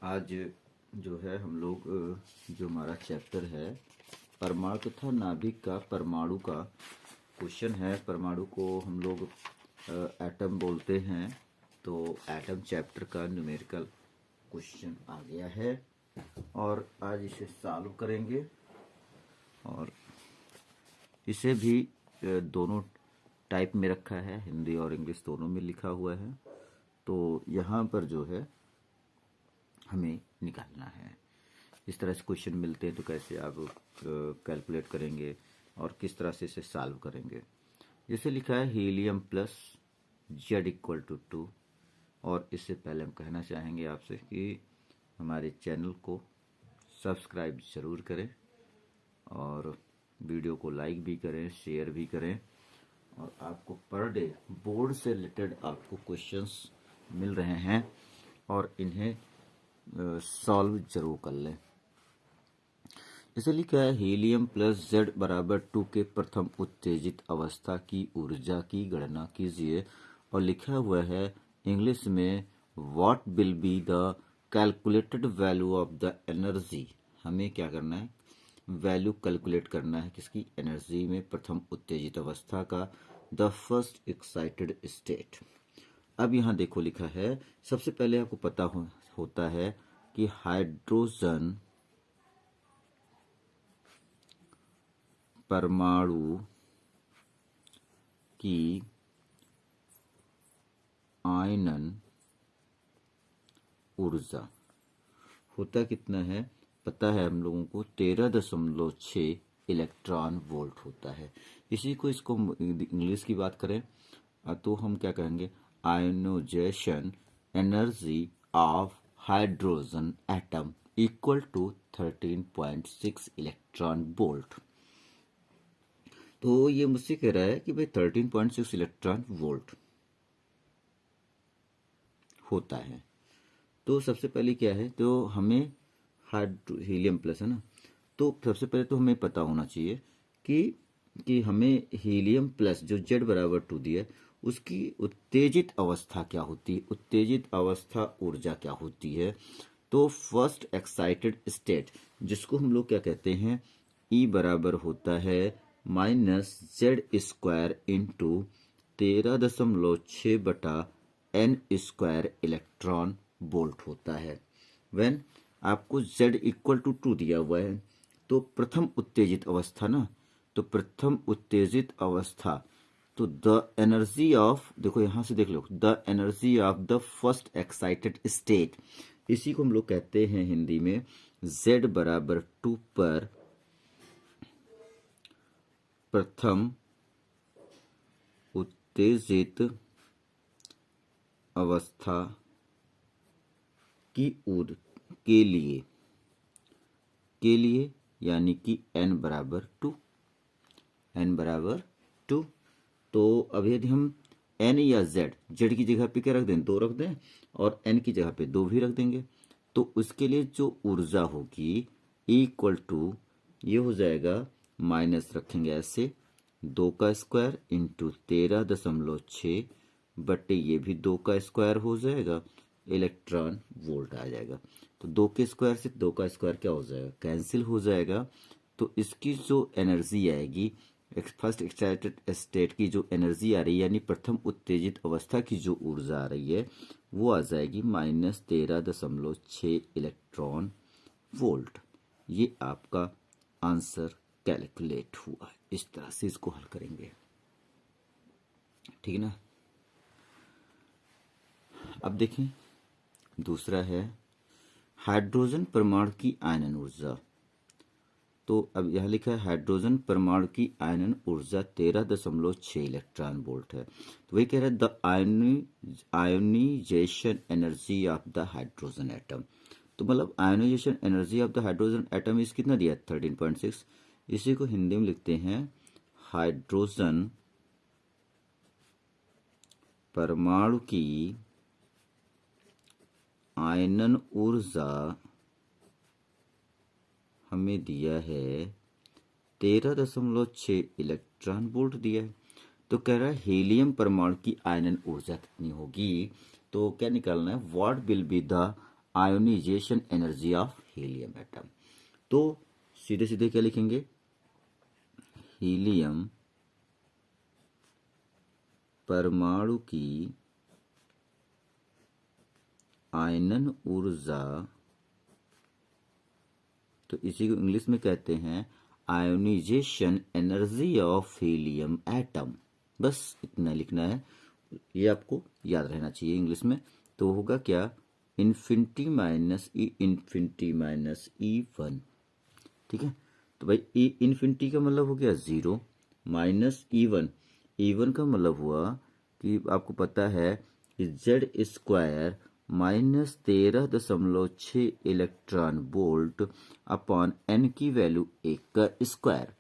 आज जो है हम लोग जो हमारा चैप्टर है परमाणु तथा नाभिक का परमाणु का क्वेश्चन है। परमाणु को हम लोग एटम बोलते हैं, तो एटम चैप्टर का न्यूमेरिकल क्वेश्चन आ गया है और आज इसे सॉल्व करेंगे। और इसे भी दोनों टाइप में रखा है, हिंदी और इंग्लिश दोनों में लिखा हुआ है। तो यहाँ पर जो है हमें निकालना है। इस तरह से क्वेश्चन मिलते हैं तो कैसे आप कैलकुलेट करेंगे और किस तरह से इसे सॉल्व करेंगे। जैसे लिखा है helium plus Z equal to 2। और इससे पहले हम कहना चाहेंगे आपसे कि हमारे चैनल को सब्सक्राइब ज़रूर करें और वीडियो को लाइक भी करें, शेयर भी करें। और आपको पर डे बोर्ड से रिलेटेड आपको क्वेश्चंस मिल रहे हैं और इन्हें सॉल्व जरूर कर लें। जैसे लिखा है हीलियम प्लस जेड बराबर 2 के प्रथम उत्तेजित अवस्था की ऊर्जा की गणना कीजिए। और लिखा हुआ है इंग्लिश में what will be the calculated value of the energy. हमें क्या करना है, वैल्यू कैलकुलेट करना है किसकी, एनर्जी में प्रथम उत्तेजित अवस्था का, द फर्स्ट एक्साइटेड स्टेट। अब यहाँ देखो लिखा है, सबसे पहले आपको पता होता है कि हाइड्रोजन परमाणु की आयनन ऊर्जा होता कितना है, पता है हम लोगों को 13.6 इलेक्ट्रॉन वोल्ट होता है। इसी को इसको इंग्लिश की बात करें तो हम क्या कहेंगे, ionisation energy of hydrogen atom equal to 13.6 electron volt. तो ये मुझसे कह रहा है कि भाई 13.6 इलेक्ट्रॉन वोल्ट होता है। तो सबसे पहले क्या है, तो हमें हीलियम प्लस है ना, तो सबसे पहले तो हमें पता होना चाहिए कि हमें हीलियम प्लस जो जेड बराबर 2 दिया उसकी उत्तेजित अवस्था क्या होती है, उत्तेजित अवस्था ऊर्जा क्या होती है। तो फर्स्ट एक्साइटेड स्टेट जिसको हम लोग क्या कहते हैं, ई बराबर होता है माइनस जेड स्क्वायर इंटू 13.6 बटा एन स्क्वायर इलेक्ट्रॉन वोल्ट होता है। व्हेन आपको Z इक्वल टू 2 दिया हुआ है, तो प्रथम उत्तेजित अवस्था ना, तो प्रथम उत्तेजित अवस्था, तो द एनर्जी ऑफ, देखो यहां से देख लो, the energy of the first excited state, इसी को हम लोग कहते हैं हिंदी में Z बराबर 2 पर प्रथम उत्तेजित अवस्था की के लिए यानी कि n बराबर 2, n बराबर 2। तो अब यदि हम n या z की जगह पे क्या रख दें, 2 रख दें और n की जगह पे 2 भी रख देंगे, तो उसके लिए जो ऊर्जा होगी इक्वल टू, ये हो जाएगा माइनस रखेंगे ऐसे 2 का स्क्वायर इंटू 13.6 बटे ये भी 2 का स्क्वायर हो जाएगा, इलेक्ट्रॉन वोल्ट आ जाएगा। तो 2 के स्क्वायर से 2 का स्क्वायर क्या हो जाएगा, कैंसिल हो जाएगा। तो इसकी जो एनर्जी आएगी, फर्स्ट एक्साइटेड स्टेट की जो एनर्जी आ रही है यानी प्रथम उत्तेजित अवस्था की जो ऊर्जा आ रही है वो आ जाएगी माइनस 13.6 इलेक्ट्रॉन वोल्ट। ये आपका आंसर कैलकुलेट हुआ है। इस तरह से इसको हल करेंगे, ठीक ना। अब देखें दूसरा है हाइड्रोजन परमाणु की आयनन ऊर्जा। तो अब यह लिखा है हाइड्रोजन परमाणु की आयनन ऊर्जा 13.6 इलेक्ट्रॉन वोल्ट है। तो वही कह रहा है the ionisation energy of the hydrogen atom. तो मतलब ionisation energy of the hydrogen atom is कितना दिया, 13.6। इसी को हिंदी में लिखते हैं हाइड्रोजन परमाणु की आयनन ऊर्जा हमें दिया है 13.6 इलेक्ट्रॉन वोल्ट दिया है। तो कह रहा है हीलियम परमाणु की आयनन ऊर्जा कितनी होगी। तो क्या निकालना है, what will be the ionisation energy of helium atom. तो सीधे सीधे क्या लिखेंगे, हीलियम परमाणु की आयनन ऊर्जा, तो इसी को इंग्लिश में कहते हैं ionisation energy of helium atom. बस इतना लिखना है, ये आपको याद रहना चाहिए इंग्लिश में। तो होगा क्या, इन्फिनिटी माइनस ई वन। ठीक है, तो भाई ई इन्फिनिटी का मतलब हो गया 0 माइनस ई वन का मतलब हुआ कि आपको पता है कि Z square minus 13.6 electron volt upon n की वैल्यू 1 का स्क्वायर।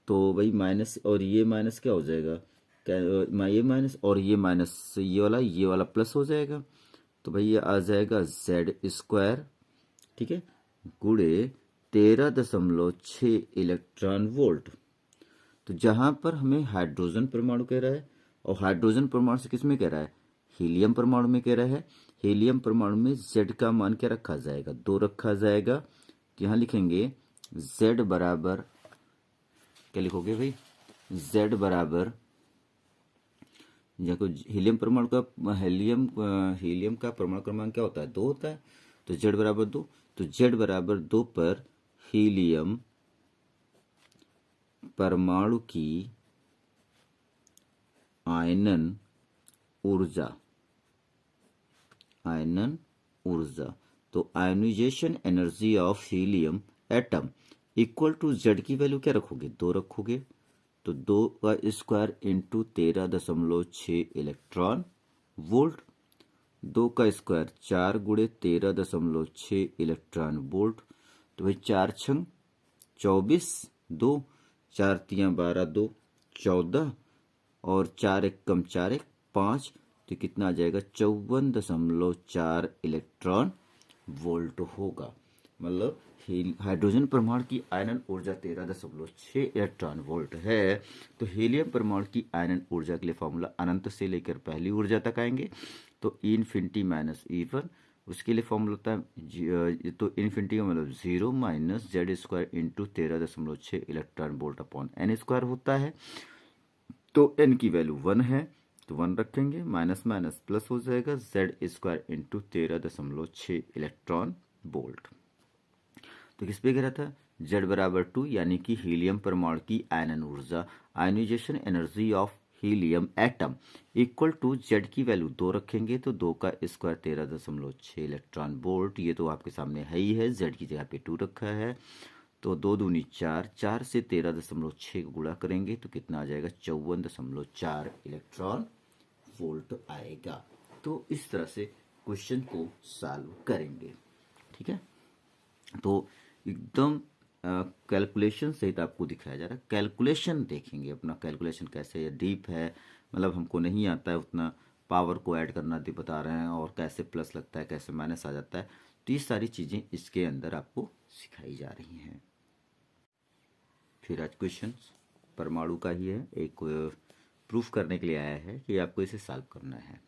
तो भाई माइनस और ये माइनस क्या हो जाएगा, ये माइनस और ये माइनस, ये वाला प्लस हो जाएगा। तो भाई ये आ जाएगा जेड स्क्वायर, ठीक है, गुणे 13.6 इलेक्ट्रॉन वोल्ट। तो जहां पर हमें हाइड्रोजन परमाणु कह रहा है, और हाइड्रोजन परमाणु से किस में कह रहा है, हीलियम परमाणु में कह रहा है। हीलियम परमाणु में जेड का मान क्या रखा जाएगा, 2 रखा जाएगा। तो यहां लिखेंगे जेड बराबर, क्या लिखोगे भाई, जेड बराबर, हीलियम परमाणु का हीलियम का परमाणु क्रमांक क्या होता है, 2 होता है। तो जेड बराबर 2, तो जेड बराबर 2 पर हीलियम परमाणु की आयनन ऊर्जा, तो ionisation energy of helium atom equal to Z की वैल्यू क्या रखोगे, 2 रखोगे। तो 2 का स्क्वायर इंटू 13.6 इलेक्ट्रॉन वोल्ट, 2 का स्क्वायर 4 गुणे 13.6 इलेक्ट्रॉन वोल्ट। तो भाई 4 छंग 24, 2 4 तियां 12, 2 14, और 4 एक कम 4 एक 5, तो कितना आ जाएगा 54.4 इलेक्ट्रॉन वोल्ट होगा। मतलब हाइड्रोजन परमाणु की आयनन ऊर्जा 13.6 इलेक्ट्रॉन वोल्ट है। तो हीलियम परमाणु की आयनन ऊर्जा के लिए फॉर्मूला अनंत से लेकर पहली ऊर्जा तक आएंगे। तो इन्फिनिटी माइनस ई वन, उसके लिए फॉर्मूला होता है, तो इन्फिनिटी का मतलब 0 minus Z square into 13.6 electron volt upon n square होता है। तो एन की वैल्यू 1 है, तो 1 रखेंगे, माइनस माइनस प्लस हो जाएगा, Z square into 13.6 electron volt. तो किस पे गिरा था, जेड बराबर 2, यानी कि हीलियम परमाणु की आयनन ऊर्जा, ionisation energy of helium atom equal to Z की वैल्यू 2 रखेंगे, तो 2 का स्क्वायर 13.6 इलेक्ट्रॉन वोल्ट, ये तो आपके सामने है ही है, जेड की जगह पे 2 रखा है। तो 2 दूनी 4, 4 से 13.6 को गुणा करेंगे तो कितना आ जाएगा 54.4 इलेक्ट्रॉन वोल्ट आएगा। तो इस तरह से क्वेश्चन को सॉल्व करेंगे। ठीक है, तो एकदम कैलकुलेशन सहित आपको दिखाया जा रहा है। कैलकुलेशन देखेंगे अपना, कैलकुलेशन कैसे है, डीप है, मतलब हमको नहीं आता है उतना, पावर को ऐड करना बता रहे हैं, और कैसे प्लस लगता है, कैसे माइनस आ जाता है, तो ये सारी चीज़ें इसके अंदर आपको सिखाई जा रही हैं। फिर आज क्वेश्चन परमाणु का ही है, एक प्रूफ करने के लिए आया है कि आपको इसे सॉल्व करना है।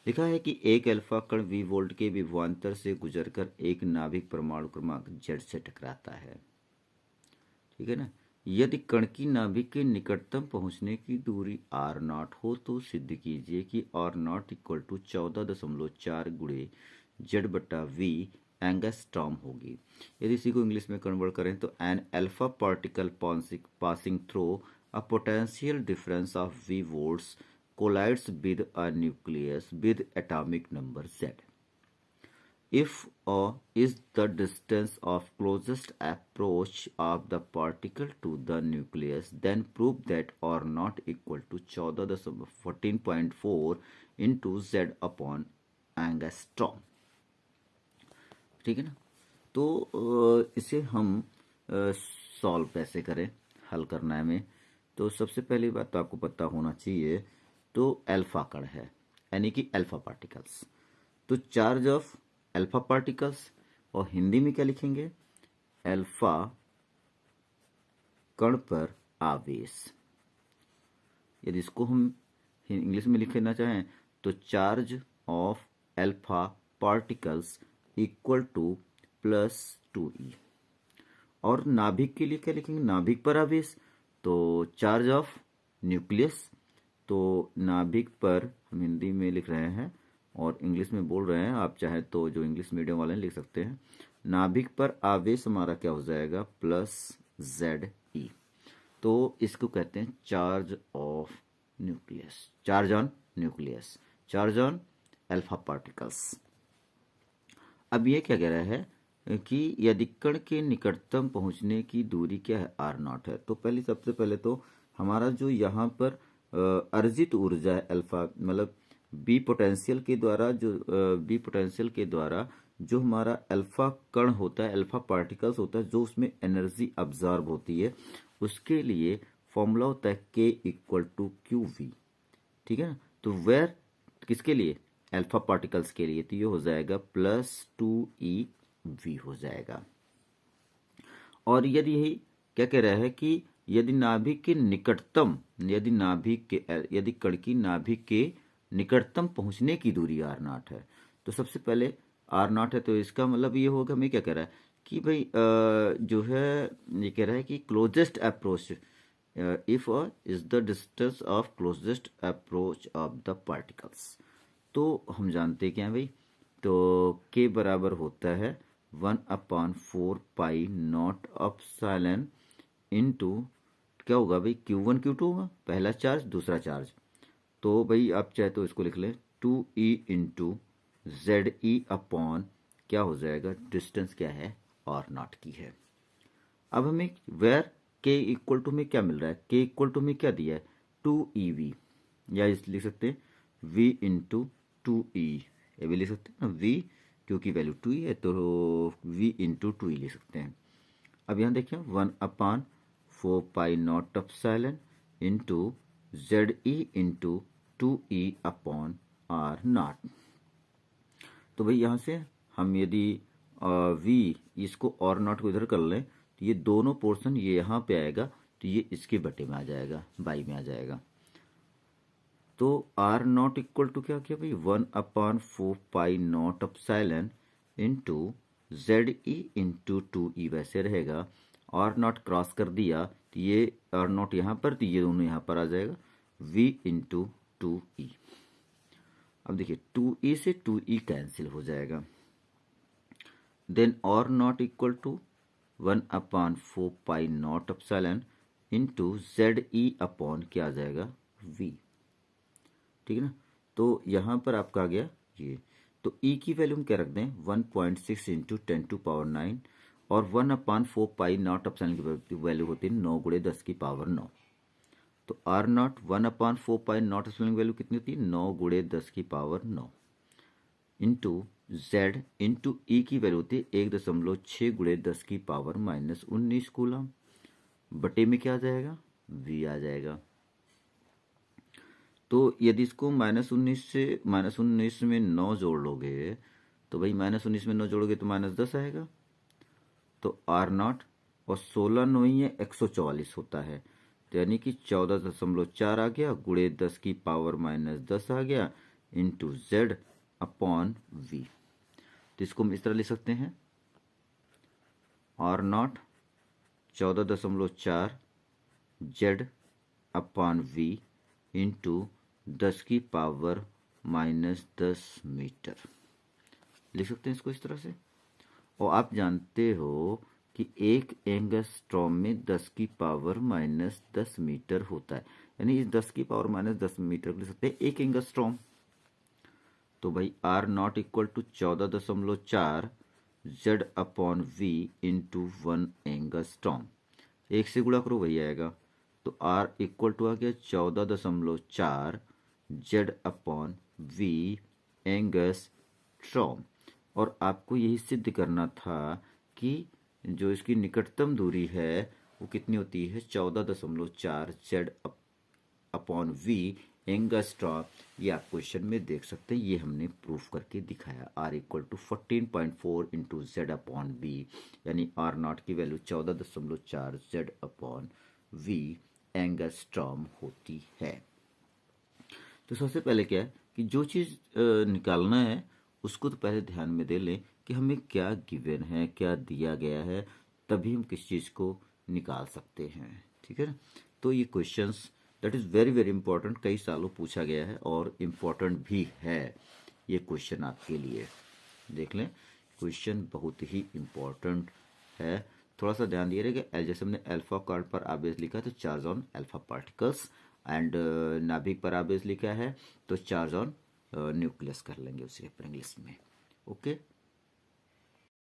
लिखा है कि एक अल्फा कण वी वोल्ट के विभवांतर से गुजरकर एक नाभिक परमाणु क्रमांक जेड से टकराता है। ठीक है ना, यदि कण की नाभिक के निकटतम पहुंचने की दूरी आर नॉट हो तो सिद्ध कीजिए कि आर नॉट इक्वल टू 14.4 गुणे जेड बटा वी एंगस्ट्रॉम होगी। यदि इसी को इंग्लिश में कन्वर्ट करें तो an alpha particle passing through a potential difference of V volts collides with a nucleus with atomic number Z. If A is the distance of closest approach of the particle to the nucleus, then prove that R not equal to 14.4 into Z upon angstrom. ठीक है ना, तो इसे हम solve कैसे करें, हल करना है हमें। तो सबसे पहली बात तो आपको पता होना चाहिए, तो अल्फा कण है यानी कि अल्फा पार्टिकल्स, तो चार्ज ऑफ अल्फा पार्टिकल्स, और हिंदी में क्या लिखेंगे, अल्फा कण पर आवेश। यदि इसको हम इंग्लिश में लिखना चाहें तो charge of alpha particles equal to +2e। और नाभिक के लिए क्या लिखेंगे, नाभिक पर आवेश, तो चार्ज ऑफ न्यूक्लियस। तो नाभिक पर हम हिंदी में लिख रहे हैं और इंग्लिश में बोल रहे हैं, आप चाहे तो जो इंग्लिश मीडियम वाले हैं लिख सकते हैं। नाभिक पर आवेश हमारा क्या हो जाएगा, +ZE। तो इसको कहते हैं charge of nucleus, charge on nucleus, charge on alpha particles. अब ये क्या कह रहा है कि यदि कण के निकटतम पहुंचने की दूरी क्या है, r0 है। तो सबसे पहले तो हमारा जो यहाँ पर अर्जित ऊर्जा है अल्फा, मतलब बी पोटेंशियल के द्वारा, जो हमारा अल्फा कण होता है, अल्फा पार्टिकल्स होता है, जो उसमें एनर्जी अब्जॉर्ब होती है, उसके लिए फॉर्मूला होता है K = QV। ठीक है ना। तो वेयर किसके लिए, अल्फा पार्टिकल्स के लिए, तो ये हो जाएगा +2eV हो जाएगा। और यदि यही क्या कह रहा है कि यदि नाभिक के निकटतम, यदि कण की नाभिक के निकटतम पहुंचने की दूरी r0 है, तो सबसे पहले r0 है, तो इसका मतलब ये होगा, मैं क्या कह रहा है कि भाई जो है ये कह रहा है कि closest approach, if is the distance of closest approach of the particles. तो हम जानते क्या है भाई, तो k बराबर होता है 1/4 पाई नॉट एप्सिलॉन इनटू क्या होगा भाई, Q1 Q2 होगा, पहला चार्ज दूसरा चार्ज। तो भाई आप चाहे तो इसको लिख लें 2e इंटू ZE अपॉन क्या हो जाएगा, डिस्टेंस क्या है, r0 की है। अब हमें वेयर k इक्वल टू में क्या मिल रहा है, k इक्वल टू में क्या दिया है, 2eV, या इस लिख सकते हैं v इंटू 2e, ये भी लिख सकते हैं ना, v क्योंकि वैल्यू 2e है तो v इंटू 2e लिख सकते हैं। अब यहाँ देखिए 1/4 pi not epsilon into ZE into 2e upon r0। तो भाई यहाँ से हम यदि v इसको r0 को इधर कर लें, तो ये दोनों पोर्शन ये यहाँ पे आएगा, तो ये इसके बटे में आ जाएगा, बाई में आ जाएगा। तो r0 इक्वल टू क्या किया भाई, 1/4 pi not epsilon into ZE into 2e वैसे रहेगा, r0 क्रॉस कर दिया तो ये r0 यहाँ पर, तो ये दोनों यहाँ पर आ जाएगा, v इंटू 2e। अब देखिए 2e से 2e कैंसिल हो जाएगा, then r0 equal to 1/4 pi not epsilon into ZE upon क्या आ जाएगा, v। ठीक है ना। तो यहाँ पर आपका आ गया ये, तो e की वैल्यू हम क्या रख दें, 1.6 इंटू 10⁹ और 1/4 पाई नॉट एप्सिलॉन की वैल्यू होती है 9 × 10⁹। तो r0 1/4 पाई नॉट एप्सिलॉन की वैल्यू कितनी होती है, 9 × 10⁹ इंटू z इंटू ई की वैल्यू होती है 1.6 × 10⁻19 कूलम, बटे में क्या आ जाएगा, v आ जाएगा। तो यदि इसको -19 में 9 जोड़ लोगे, तो भाई -19 में 9 जोड़ोगे तो -10 आएगा। तो r0 और 16 9 ही है 144 होता है, तो यानी कि 14.4 आ गया, गुणे 10⁻−10 आ गया, इंटू z अपॉन v। तो इसको हम इस तरह लिख सकते हैं, r0 14.4 z upon v into 10⁻−10 metre, लिख सकते हैं इसको इस तरह से। और आप जानते हो कि एक एंगस्ट्रॉम में 10⁻−10 मीटर होता है, यानी इस 10⁻−10 मीटर को लिख सकते हैं एक एंगस्ट्रॉम। तो भाई r0 equal to 14.4 z upon v into 1 angstrom, एक से गुणा करो वही आएगा। तो r इक्वल टू आ गया 14.4 z अपॉन v एंगस्ट्रॉम। और आपको यही सिद्ध करना था कि जो इसकी निकटतम दूरी है वो कितनी होती है, 14.4 z अपॉन v एंगस्ट्रॉम। ये आप क्वेश्चन में देख सकते हैं, ये हमने प्रूफ करके दिखाया। r equal to 14.4 into Z upon v, यानी r0 की value 14.4 z upon v angstrom होती है। तो सबसे पहले क्या है कि जो चीज़ निकालना है उसको तो पहले ध्यान में दे लें कि हमें क्या गिवन है, क्या दिया गया है, तभी हम किस चीज़ को निकाल सकते हैं। ठीक है ना। तो ये questions that is very very important, कई सालों पूछा गया है और इम्पॉर्टेंट भी है ये क्वेश्चन आपके लिए। देख लें, क्वेश्चन बहुत ही इम्पॉर्टेंट है। थोड़ा सा ध्यान दिएगा, जैसे हमने अल्फा कार्ड पर आवेश लिखा है तो charge on alpha particles, and नाभिक पर आवेश लिखा है तो चार्ज ऑन न्यूक्लियस कर लेंगे उसे इंग्लिश में। ओके।